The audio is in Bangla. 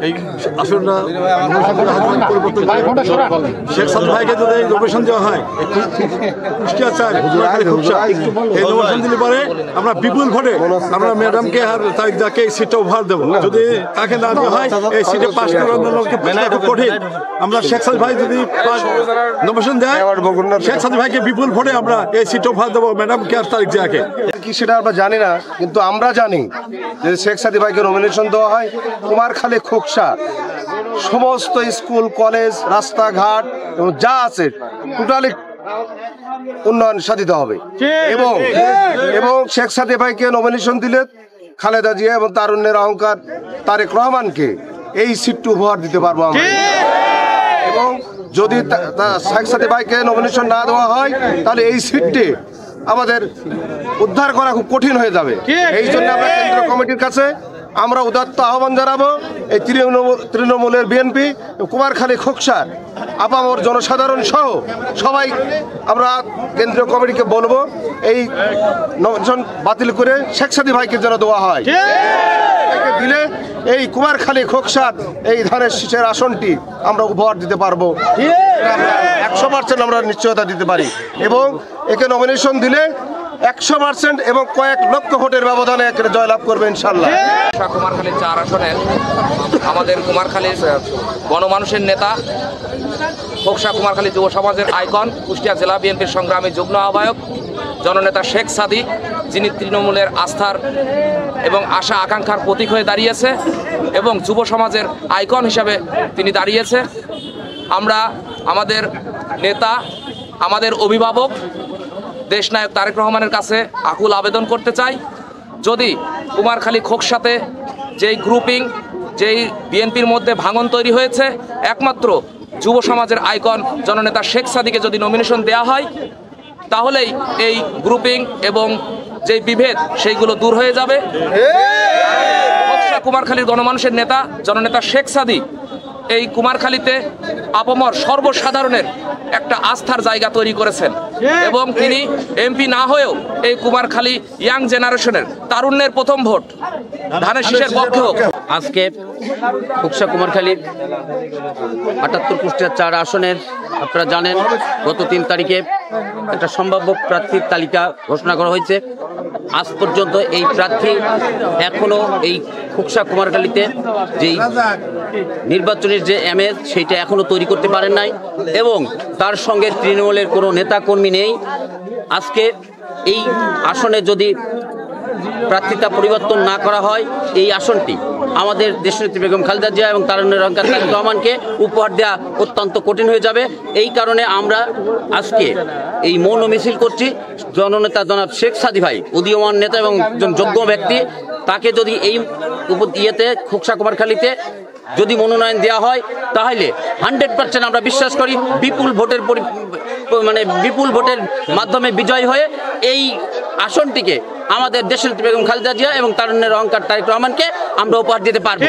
এই আসনটা শেখ সাদি ভাইকে যদি নমিনেশন দেওয়া হয় কুষ্টিয়া চার এই নমিনেশন দিলে পরে আমরা বিপুল ভোটে আমরা ম্যাডামকে আর তাকে এই সিটটা উপহার দেবো। যদি তাকে না দেওয়া হয় এই সিটে পাশ করার খুব কঠিন। আমরা শেখ সাদি ভাই যদি নমিনেশন দেয় শেখ সাদি ভাইকে বিপুল ভোটে আমরা এই সিটটা উপহার দেবো ম্যাডামকে আর তারিক জিয়াকে। কি সেটা আমরা জানি না, কিন্তু আমরা জানি যে শেখ সাদি ভাইকে নমিনেশন দেওয়া হয় কুমারখালী খোকসা সমস্ত স্কুল কলেজ রাস্তাঘাট এবং যা আছে টোটালি উন্নয়ন সাধিত হবে। এবং শেখ সাদি ভাইকে নমিনেশন দিলে খালেদা জিয়া এবং তারুণ্যের অহংকার তারেক রহমানকে এই সিটটি উপহার দিতে পারবো আমরা। এবং যদি শেখ সাদি ভাইকে নমিনেশন না দেওয়া হয় তাহলে এই সিটটি আমাদের উদ্ধার করা খুব কঠিন হয়ে যাবে। এই জন্য আমরা কেন্দ্রীয় কমিটির কাছে আমরা উদাত্ত আহ্বান জানাবো এই তৃণমূলের বিএনপি কুমারখালী খোকসার আপামর জনসাধারণ সহ সবাই আমরা কেন্দ্রীয় কমিটিকে বলবো এই নমিনেশন বাতিল করে শেখ সাদি ভাইকে যেন দেওয়া হয়। দিলে এই কুমারখালী খোকসার এই ধানের শীষের আসনটি আমরা উপহার দিতে পারবো, 100% আমরা নিশ্চয়তা দিতে পারি। এবং একে নমিনেশন দিলে 100% এবং কয়েক লক্ষ ভোটের ব্যবধানে একে জয়লাভ করবে ইনশাল্লাহ। কুমারখালী 4 আসনের আমাদের কুমারখালীর গণমানুষের নেতা খোকসা কুমারখালী যুব সমাজের আইকন কুষ্টিয়া জেলা বিএনপির সংগ্রামী যুগ্ম আহ্বায়ক জননেতা শেখ সাদি, যিনি তৃণমূলের আস্থার এবং আশা আকাঙ্ক্ষার প্রতীক হয়ে দাঁড়িয়েছে এবং যুব সমাজের আইকন হিসাবে তিনি দাঁড়িয়েছে। আমরা আমাদের নেতা, আমাদের অভিভাবক দেশনায়ক তারেক রহমানের কাছে আকুল আবেদন করতে চাই, যদি কুমারখালী খোকসাতে যেই গ্রুপিং, যেই বিএনপির মধ্যে ভাঙন তৈরি হয়েছে, একমাত্র যুব সমাজের আইকন জননেতা শেখ সাদিকে যদি নমিনেশন দেওয়া হয় তাহলেই এই গ্রুপিং এবং যেই বিভেদ সেইগুলো দূর হয়ে যাবে। কুমারখালীর গণমানুষের নেতা জননেতা শেখ সাদি এই কুমারখালীতে আপামর সর্বসাধারণের একটা আস্থার জায়গা তৈরি করেছেন এবং তিনি এমপি না হয়েও এই কুমারখালী ইয়াং জেনারেশনের তারুণ্যের প্রথম ভোট ধানের শীষের পক্ষে হোক। আজকে খোকসা কুমারখালীর 78 কুষ্টিয়া 4 আসনের আপনারা জানেন গত 3 তারিখে একটা সম্ভাব্য প্রার্থীর তালিকা ঘোষণা করা হয়েছে। আজ পর্যন্ত এই প্রার্থী এখনো এই খোকসা কুমারখালীতে যেই নির্বাচনের যে এমএস সেইটা এখনো তৈরি করতে পারেন নাই এবং তার সঙ্গে তৃণমূলের কোনো নেতা কর্মী নেই। আজকে এই আসনে যদি প্রার্থিতা পরিবর্তন না করা হয় এই আসনটি আমাদের দেশনেত্রী বেগম খালেদা জিয়া এবং তারুণ্যের অহংকার তারেক রহমানকে উপহার দেওয়া অত্যন্ত কঠিন হয়ে যাবে। এই কারণে আমরা আজকে এই মৌন মিছিল করছি। জননেতা জনাব শেখ সাদি ভাই উদীয়মান নেতা এবং একজন যোগ্য ব্যক্তি, তাকে যদি এই ইয়েতে খোকসা কুমারখালীতে যদি মনোনয়ন দেওয়া হয় তাহলে 100% আমরা বিশ্বাস করি বিপুল ভোটের মাধ্যমে বিজয় হয়ে এই আসনটিকে আমাদের দেশনেত্রী বেগম খালেদা জিয়া এবং তারুণ্যের অহংকার তারেক রহমানকে আমরা উপহার দিতে পারবো।